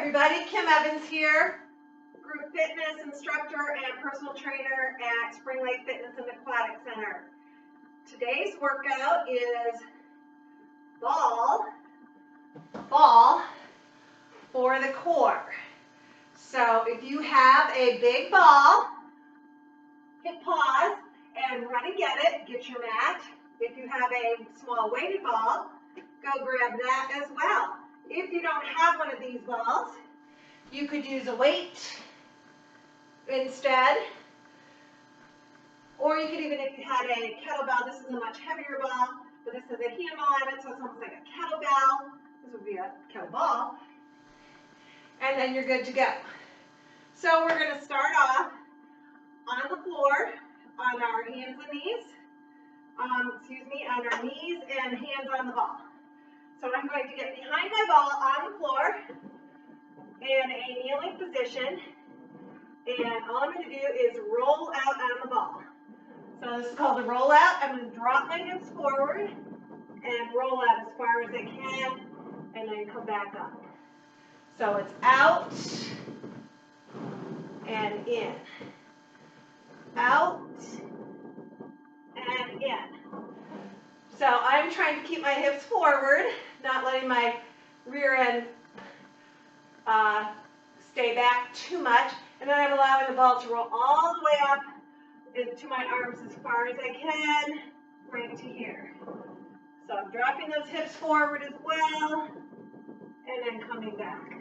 everybody, Kim Evans here, group fitness instructor and personal trainer at Spring Lake Fitness and Aquatic Center. Today's workout is ball for the core. So if you have a big ball, hit pause and run and get it, get your mat. If you have a small weighted ball, go grab that as well. If you don't have one of these balls, you could use a weight instead. Or you could even, if you had a kettlebell, this is a much heavier ball, but this has a handle on it, so it's almost like a kettlebell. This would be a kettlebell. And then you're good to go. So we're going to start off on the floor, on our hands and knees. On our knees and hands on the ball. So I'm going to get behind my ball on the floor in a kneeling position, and all I'm going to do is roll out on the ball. So this is called a roll out. I'm going to drop my hips forward and roll out as far as I can, and then come back up. So it's out and in. Out and in. So I'm trying to keep my hips forward, not letting my rear end stay back too much, and then I'm allowing the ball to roll all the way up into my arms as far as I can, right to here. So I'm dropping those hips forward as well, and then coming back.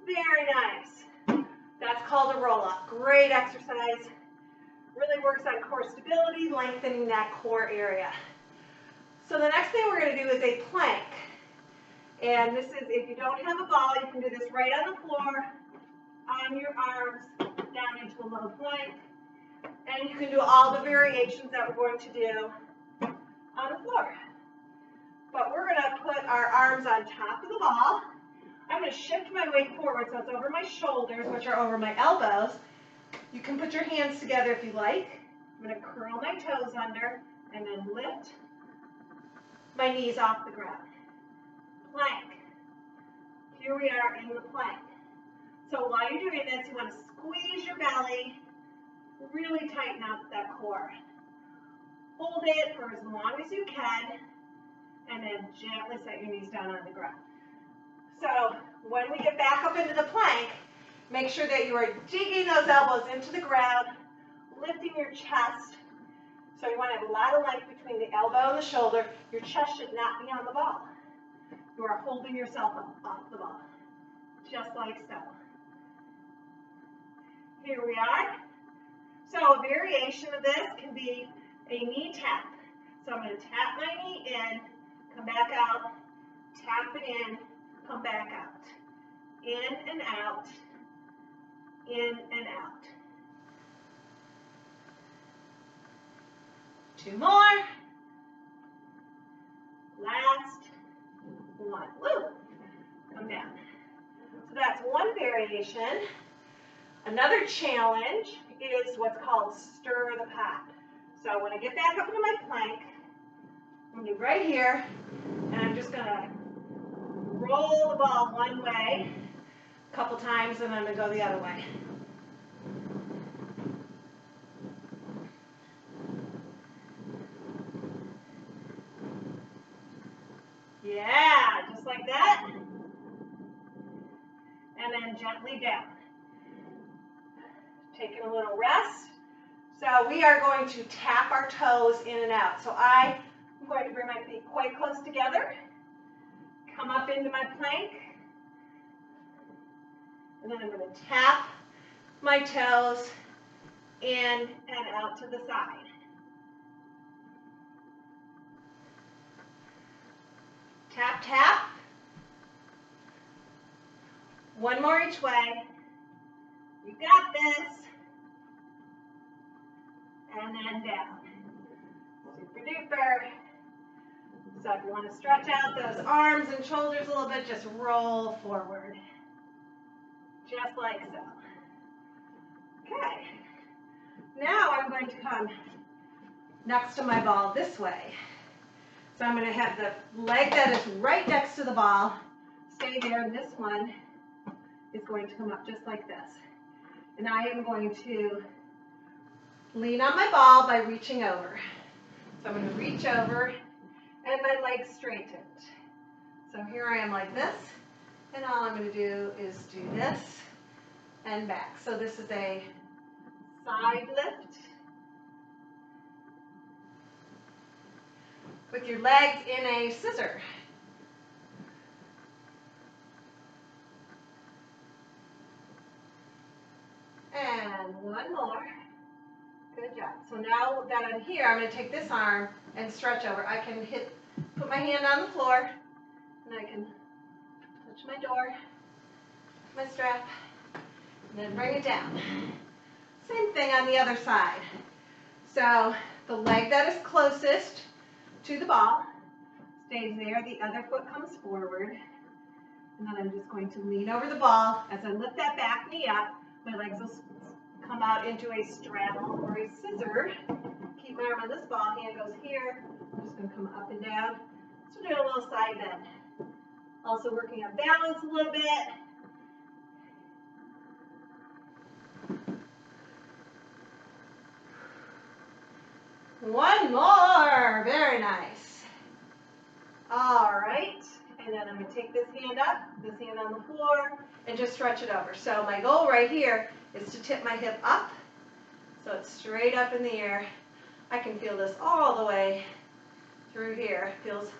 Very nice. That's called a roll-up. Great exercise. Really works on core stability, lengthening that core area. So the next thing we're going to do is a plank. And this is, if you don't have a ball, you can do this right on the floor, on your arms, down into a low plank. And you can do all the variations that we're going to do on the floor. But we're going to put our arms on top of the ball. I'm going to shift my weight forward so it's over my shoulders, which are over my elbows. You can put your hands together if you like. I'm going to curl my toes under and then lift my knees off the ground. Plank. Here we are in the plank. So while you're doing this, you want to squeeze your belly, really tighten up that core. Hold it for as long as you can, and then gently set your knees down on the ground. So when we get back up into the plank, make sure that you are digging those elbows into the ground, lifting your chest. So you want to have a lot of length between the elbow and the shoulder. Your chest should not be on the ball. You are holding yourself up off the ball, just like so. Here we are. So a variation of this can be a knee tap. So I'm going to tap my knee in, come back out, tap it in, come back out. In and out, in and out. 2 more. Last one. Woo! Come down. So that's one variation. Another challenge is what's called stir the pot. So when I get back up into my plank, I'm going to be right here, and I'm just going to roll the ball one way a couple times, and then I'm going to go the other way. Yeah, just like that. And then gently down. Taking a little rest. So we are going to tap our toes in and out. So I'm going to bring my feet quite close together. Come up into my plank. And then I'm going to tap my toes in and out to the side. Tap, tap. One more each way. You got this. And then down. Super duper. So if you want to stretch out those arms and shoulders a little bit, just roll forward. Just like so. Okay. Now I'm going to come next to my ball this way. So I'm going to have the leg that is right next to the ball stay there in this one, is going to come up just like this. And I am going to lean on my ball by reaching over. So I'm going to reach over and my legs straightened. So here I am like this, and all I'm going to do is do this and back. So this is a side lift with your legs in a scissor. And one more. Good job. So now that I'm here, I'm going to take this arm and stretch over. I can put my hand on the floor, and I can touch my door, my strap, and then bring it down. Same thing on the other side. So the leg that is closest to the ball stays there. The other foot comes forward. And then I'm just going to lean over the ball. As I lift that back knee up, my legs will come out into a straddle or a scissor. Keep my arm on this ball, hand goes here. I'm just going to come up and down. So doing a little side bend. Also working on balance a little bit. One more. Very nice. All right. And then I'm going to take this hand up, this hand on the floor, and just stretch it over. So my goal right here is to tip my hip up, so it's straight up in the air. I can feel this all the way through here. It feels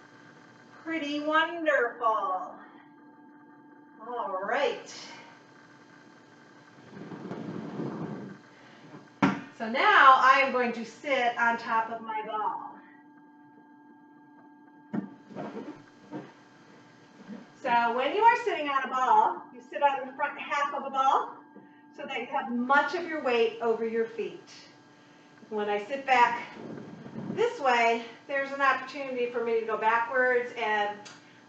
pretty wonderful. All right. So now I am going to sit on top of my ball. So when you are sitting on a ball, you sit on the front half of a ball so that you have much of your weight over your feet. When I sit back this way, there's an opportunity for me to go backwards, and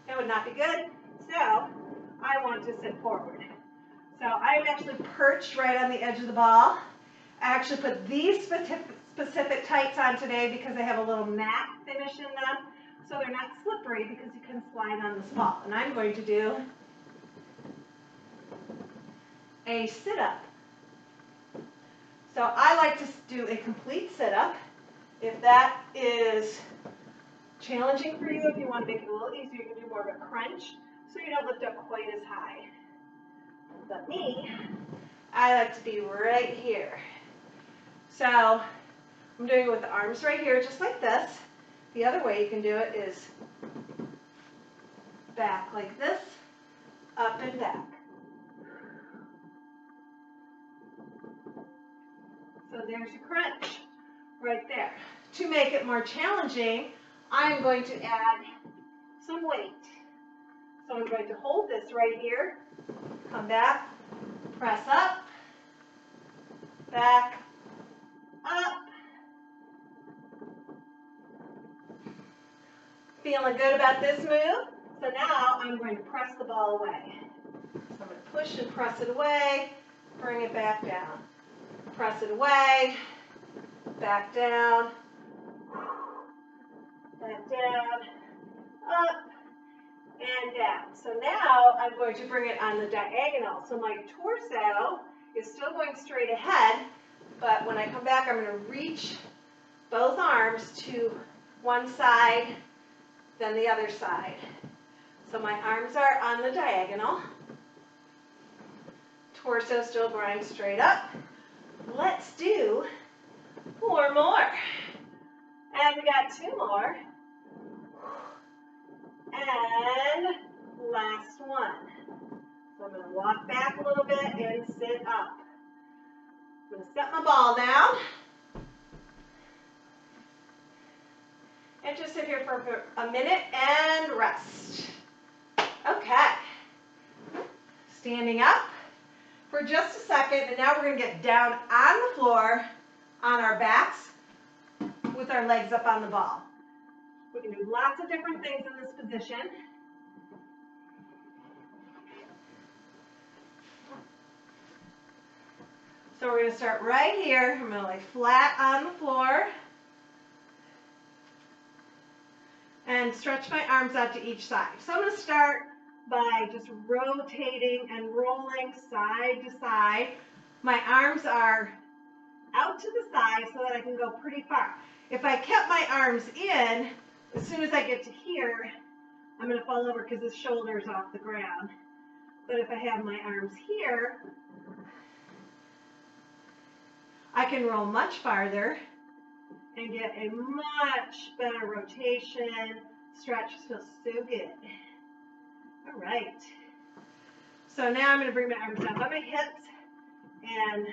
that would not be good. So I want to sit forward. So I am actually perched right on the edge of the ball. I actually put these specific tights on today because they have a little matte finish in them. So they're not slippery because you can slide on this ball. And I'm going to do a sit-up. So I like to do a complete sit-up. If that is challenging for you, if you want to make it a little easier, you can do more of a crunch so you don't lift up quite as high. But me, I like to be right here. So I'm doing it with the arms right here, just like this. The other way you can do it is back like this, up and back. So there's your crunch right there. To make it more challenging, I'm going to add some weight. So I'm going to hold this right here, come back, press up, back, up. Feeling good about this move? So now I'm going to press the ball away. So I'm going to push and press it away, bring it back down. Press it away, back down, up, and down. So now I'm going to bring it on the diagonal. So my torso is still going straight ahead, but when I come back, I'm going to reach both arms to one side, then the other side. So my arms are on the diagonal. Torso still going straight up. Let's do 4 more. And we got 2 more. And last one. So I'm going to walk back a little bit and sit up. I'm going to set my ball down. And just sit here for a minute and rest. Okay. Standing up for just a second, and now we're going to get down on the floor on our backs with our legs up on the ball. We can do lots of different things in this position. So we're going to start right here. I'm going to lay flat on the floor and stretch my arms out to each side. So I'm going to start by just rotating and rolling side to side. My arms are out to the side so that I can go pretty far. If I kept my arms in, as soon as I get to here, I'm going to fall over because the shoulder's off the ground. But if I have my arms here, I can roll much farther and get a much better rotation. Stretch feels so good. All right. So now I'm going to bring my arms down by my hips and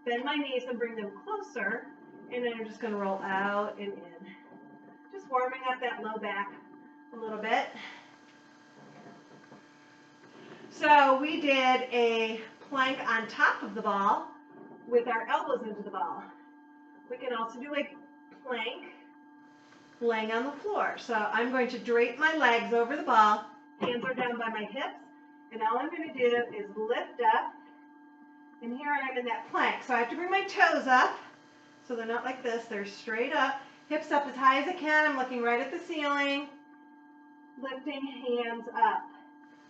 bend my knees and bring them closer. And then I'm just going to roll out and in. Just warming up that low back a little bit. So we did a plank on top of the ball with our elbows into the ball. We can also do a plank laying on the floor. So I'm going to drape my legs over the ball. Hands are down by my hips. And all I'm going to do is lift up. And here I am in that plank. So I have to bring my toes up. So they're not like this. They're straight up. Hips up as high as I can. I'm looking right at the ceiling. Lifting hands up.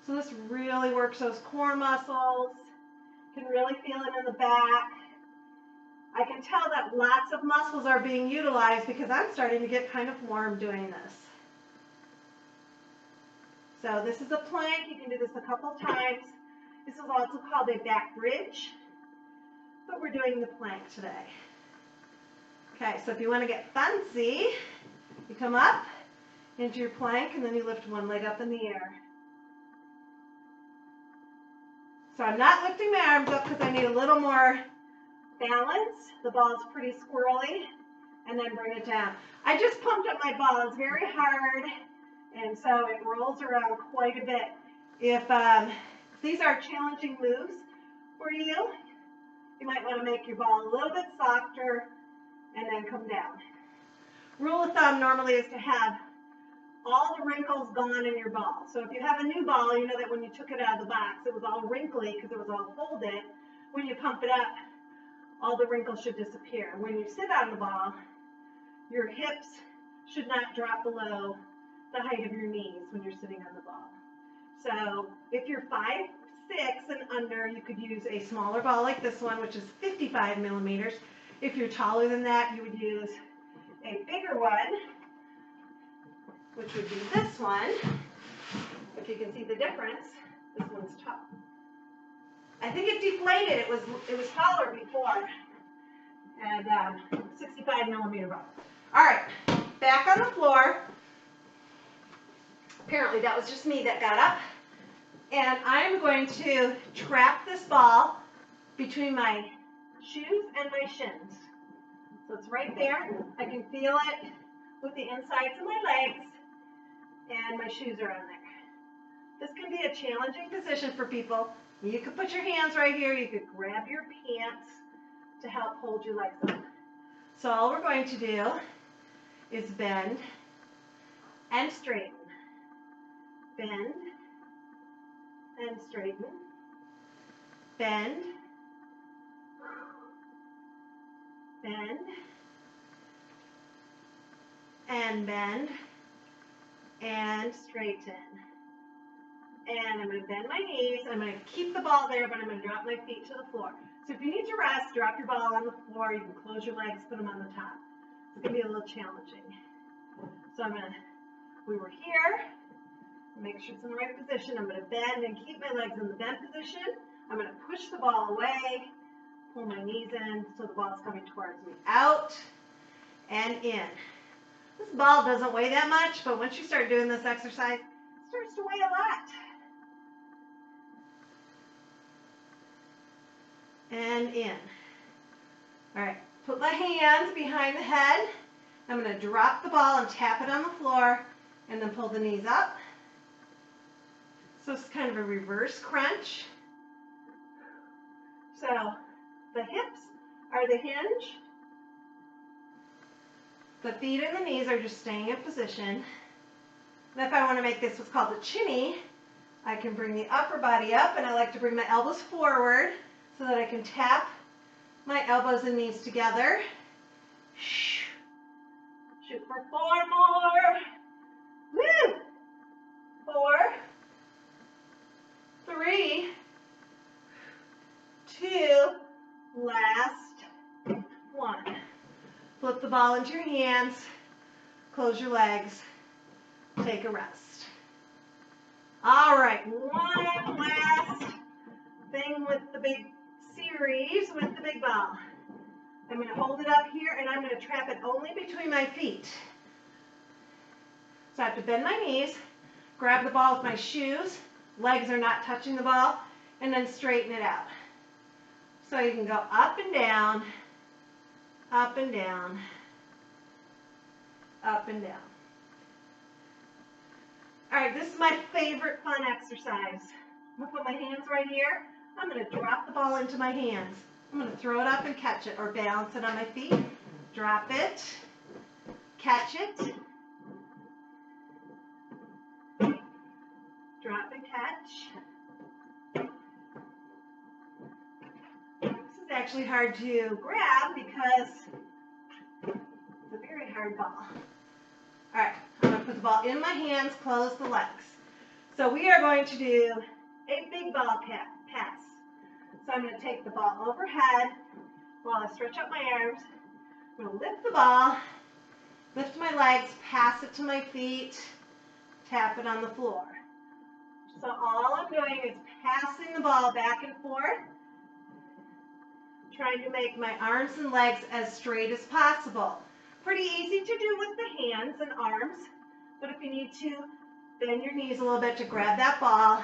So this really works those core muscles. You can really feel it in the back. I can tell that lots of muscles are being utilized because I'm starting to get kind of warm doing this. So this is a plank. You can do this a couple times. This is also called a back bridge, but we're doing the plank today. Okay, so if you want to get fancy, you come up into your plank and then you lift one leg up in the air. So I'm not lifting my arms up because I need a little more balance. The ball is pretty squirrely, and then bring it down. I just pumped up my ball. It's very hard, and so it rolls around quite a bit. If these are challenging moves for you, you might want to make your ball a little bit softer and then come down. Rule of thumb normally is to have all the wrinkles gone in your ball. So if you have a new ball, you know that when you took it out of the box, it was all wrinkly because it was all folded. When you pump it up, all the wrinkles should disappear. When you sit on the ball, your hips should not drop below the height of your knees when you're sitting on the ball. So if you're 5'6" and under, you could use a smaller ball like this one, which is 55 millimeters. If you're taller than that, you would use a bigger one, which would be this one. If you can see the difference, this one's tall. I think it deflated. It was taller before. And 65 millimeter ball. All right, back on the floor. Apparently that was just me that got up. And I'm going to trap this ball between my shoes and my shins. So it's right there. I can feel it with the insides of my legs, and my shoes are on there. This can be a challenging position for people. You could put your hands right here. You could grab your pants to help hold your legs up. So all we're going to do is bend and straighten. Bend and straighten. Bend. Bend. And bend. And straighten. And I'm going to bend my knees. I'm going to keep the ball there, but I'm going to drop my feet to the floor. So if you need to rest, drop your ball on the floor. You can close your legs, put them on the top. It's going to be a little challenging. So we were here. Make sure it's in the right position. I'm going to bend and keep my legs in the bent position. I'm going to push the ball away, pull my knees in so the ball's coming towards me. Out and in. This ball doesn't weigh that much, but once you start doing this exercise, it starts to weigh a lot. And in. All right, put my hands behind the head. I'm going to drop the ball and tap it on the floor and then pull the knees up. So it's kind of a reverse crunch. So the hips are the hinge. The feet and the knees are just staying in position. And if I want to make this what's called a chinny, I can bring the upper body up, and I like to bring my elbows forward so that I can tap my elbows and knees together. Shoot for 4 more. Woo! 4, the ball into your hands, close your legs, take a rest. All right, one last thing with the big series with the big ball. I'm going to hold it up here and I'm going to trap it only between my feet. So I have to bend my knees, grab the ball with my shoes, legs are not touching the ball, and then straighten it out. So you can go up and down, up and down, up and down. All right, this is my favorite fun exercise. I'm going to put my hands right here. I'm going to drop the ball into my hands. I'm going to throw it up and catch it, or balance it on my feet. Drop it, catch it, drop and catch. This is actually hard to grab because it's a very hard ball. All right, I'm going to put the ball in my hands, close the legs. So we are going to do a big ball pass. So I'm going to take the ball overhead while I stretch out my arms. I'm going to lift the ball, lift my legs, pass it to my feet, tap it on the floor. So all I'm doing is passing the ball back and forth, trying to make my arms and legs as straight as possible. Pretty easy to do with the hands and arms, but if you need to, bend your knees a little bit to grab that ball.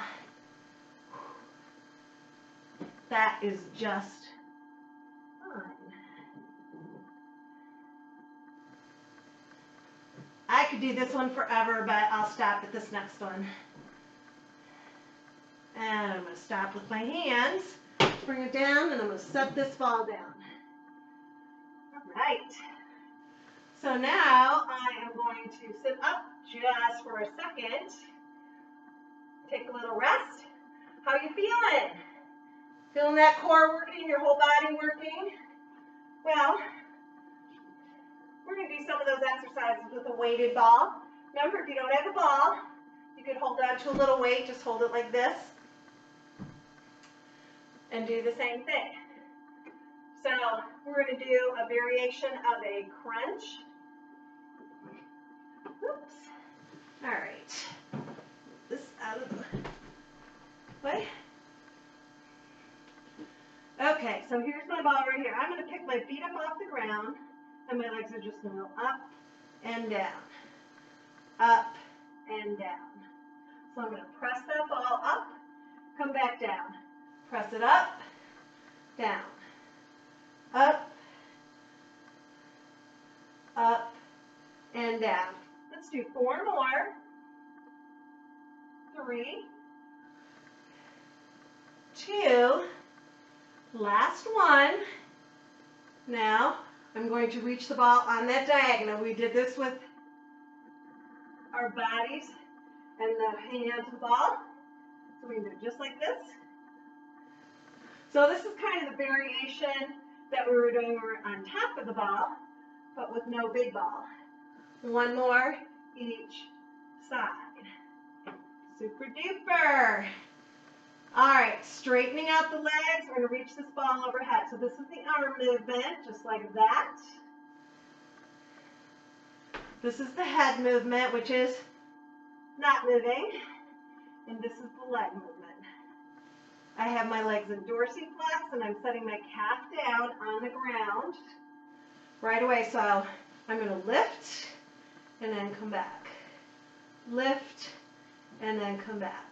That is just fun. I could do this one forever, but I'll stop at this next one. And I'm going to stop with my hands, bring it down, and I'm going to set this ball down. All right. So now I am going to sit up just for a second, take a little rest. How you feeling? Feeling that core working, your whole body working? Well, we're going to do some of those exercises with a weighted ball. Remember, if you don't have a ball, you could hold on to a little weight, just hold it like this, and do the same thing. So we're going to do a variation of a crunch. Oops. All right. This out of the way. Okay, so here's my ball right here. I'm going to pick my feet up off the ground, and my legs are just going to go up and down, up and down. So I'm going to press that ball up, come back down. Press it up, down, up, up, and down. Let's do 4 more. 3, 2, last one. Now I'm going to reach the ball on that diagonal. We did this with our bodies and the hands of the ball. So we can do it just like this. So this is kind of the variation that we were doing on top of the ball, but with no big ball. 1 more each side. Super duper. All right, straightening out the legs. We're going to reach this ball overhead. So this is the arm movement, just like that. This is the head movement, which is not moving. And this is the leg movement. I have my legs in dorsiflex, and I'm setting my calf down on the ground right away. So I'm going to lift and then come back. Lift and then come back.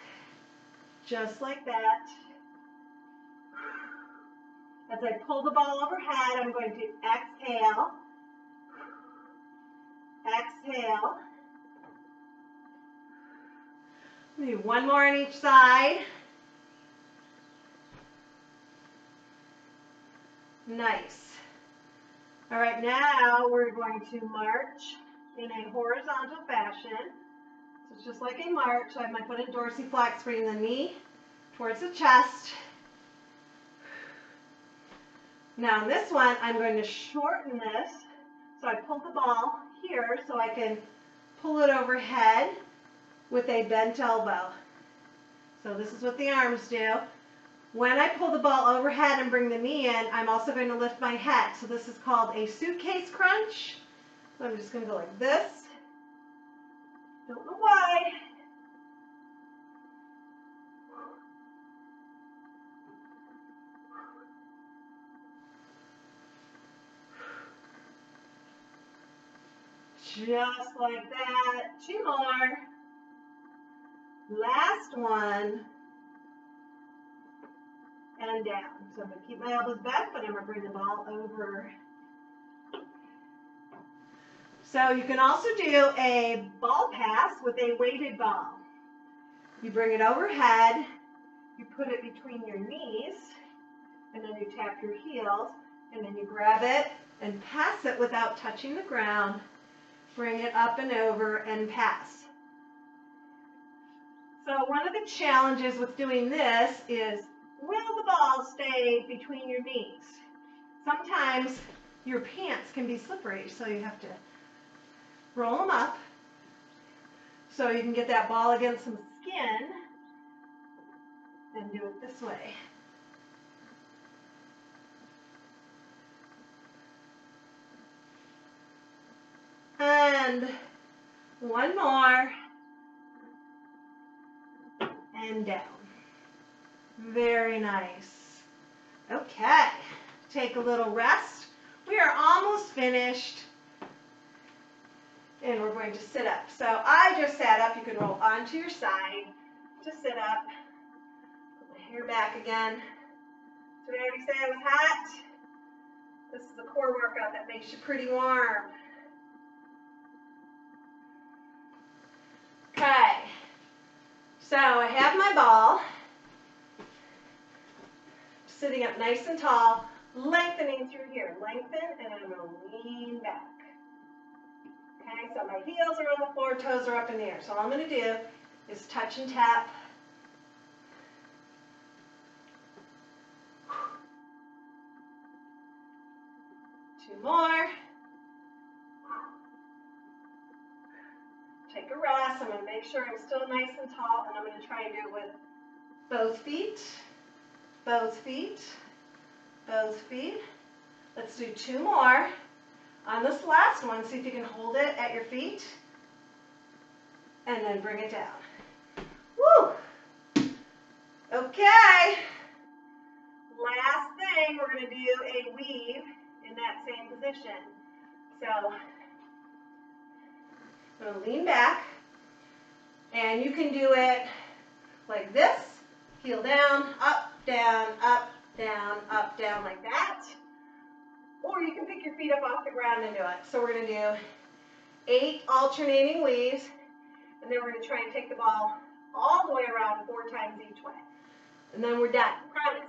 Just like that. As I pull the ball overhead, I'm going to exhale. Exhale. Do 1 more on each side. Nice. All right, now we're going to march in a horizontal fashion. So it's just like a march. I have my foot in dorsiflex, bringing the knee towards the chest. Now in this one, I'm going to shorten this. So I pull the ball here so I can pull it overhead with a bent elbow. So this is what the arms do. When I pull the ball overhead and bring the knee in, I'm also going to lift my head. So this is called a suitcase crunch. So I'm just going to go like this. Don't know why. Just like that. 2 more. Last one. And down. So I'm going to keep my elbows back, but I'm going to bring the ball over. So you can also do a ball pass with a weighted ball. You bring it overhead, you put it between your knees, and then you tap your heels, and then you grab it and pass it without touching the ground. Bring it up and over and pass. So one of the challenges with doing this is, will the ball stay between your knees? Sometimes your pants can be slippery, so you have to roll them up so you can get that ball against some skin and do it this way. And one more. And down. Very nice. Okay, take a little rest. We are almost finished. And we're going to sit up. So I just sat up. You can roll onto your side to sit up. Put my hair back again. Did I already say I was hot? This is a core workout that makes you pretty warm. Okay. So I have my ball. Sitting up nice and tall, lengthening through here. Lengthen, and I'm going to lean back. Okay, so my heels are on the floor, toes are up in the air. So all I'm going to do is touch and tap. Two more. Take a rest. I'm going to make sure I'm still nice and tall, and I'm going to try and do it with both feet, both feet, both feet. Let's do 2 more. On this last one, see if you can hold it at your feet and then bring it down. Woo! Okay. Last thing, we're going to do a weave in that same position. So I'm going to lean back, and you can do it like this, heel down, up, down, like that. Or you can pick your feet up off the ground and do it. So we're going to do 8 alternating weaves, and then we're going to try and take the ball all the way around 4 times each way. And then we're done, promise.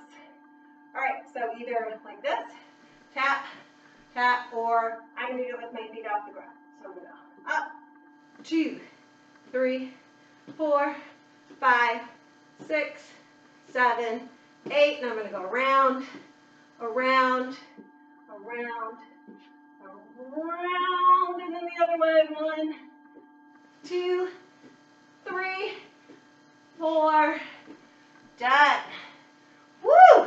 All right, so either like this, tap, tap, or I'm going to do it with my feet off the ground. So I'm going to go up, 2, 3, 4, 5, 6, 7, 8, and I'm going to go around, around, around, around, and then the other way. 1, 2, 3, 4, done. Woo!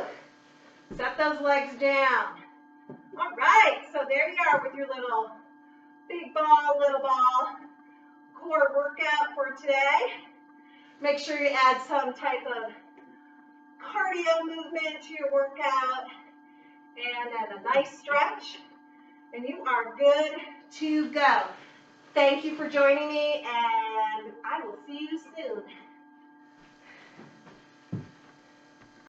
Set those legs down. All right, so there you are with your little big ball, little ball core workout for today. Make sure you add some type of cardio movement to your workout and then a nice stretch, and you are good to go. Thank you for joining me, and I will see you soon.